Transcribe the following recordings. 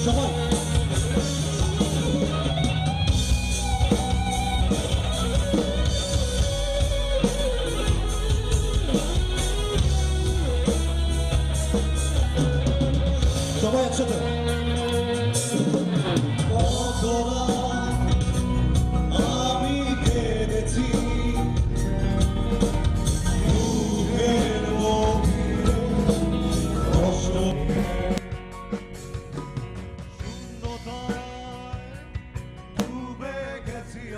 সবাই সবাই একসাথে আমি কেঁদেছি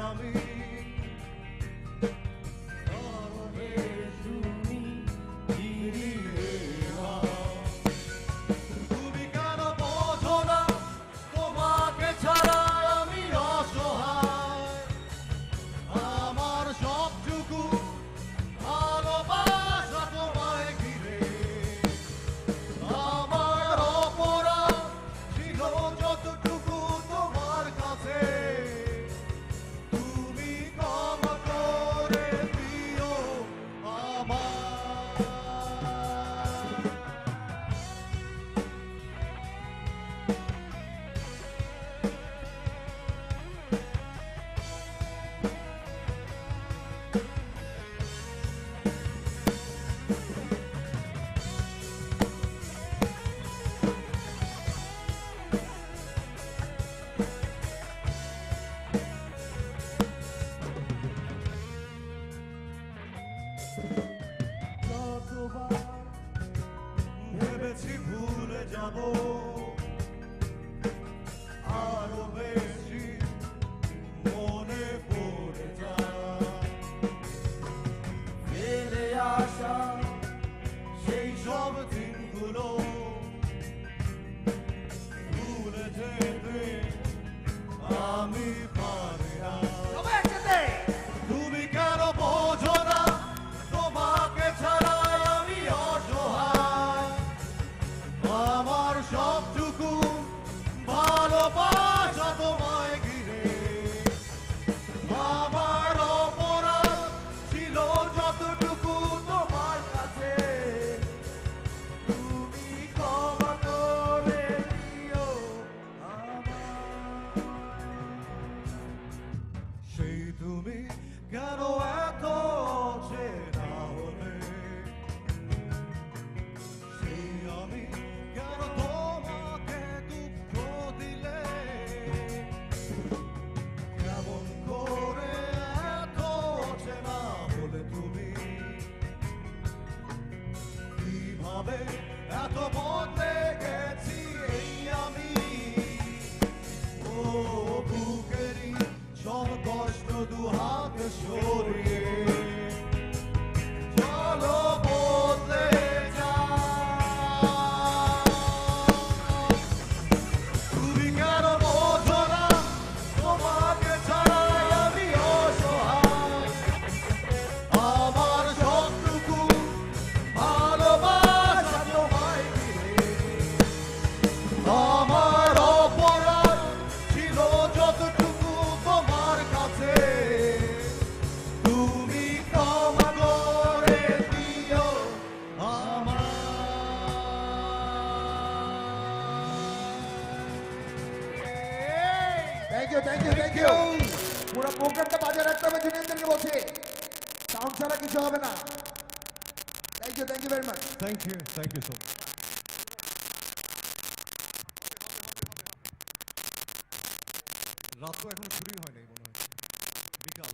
আমি তুমি কেন বোঝো না তোমাকে ছাড়া আমি অসহায় আমার সবটুকু ভালোবাসা তোমায় ঘিরে আমার অপরাধ ছিল যতটুকু তোমার কাছে তুমি ক্ষমা করে দিও আমায় ভেবেছি ভুলে যাব আরো বেশি মনে পড়ে যায় ফেলে আসা সেই সব দিনগুলো ভুলে যেতে আমি পারি না তুমি কেন বোঝো না তোমাকে ছাড়া আমি অসহায় আমার সবটুকু ভালোবাসা তোমায় ঘিরে আমার অপরাধ ছিল যতটুকু তোমার কাছে তুমি ক্ষমা করে দিও আমায় সেই তুমি কেন এত অচেনা হলে সেই আমি কেন তোমাকে দুঃখ দিলে কেমন করে এত অচেনা হলে তুমি কিভাবে এত বদলে গেছি এই আমি ও বুকেরই সব কষ্ট দুহাত সরিয়ে চলো বদলে তুমি কেন বোঝো না তোমাকে ছাড়া আমি অসহায় আমার সবটুকু ভালোবাসা তোমায় ঘিরে আমার অপরাধ ছিল যতটুকু তোমার কাছে তুমি ক্ষমা করে দিও আমায় থ্যাংক ইউ পুরো প্রোগ্রামটা বাজায় রাখতে হবে জুনিয়রদেরকে বলছি সাউন্ড ছাড়া কিছু হবে না thank you very much thank you so much রাত তো এখনো শুরুই হয়নি মনে হয় বিকাল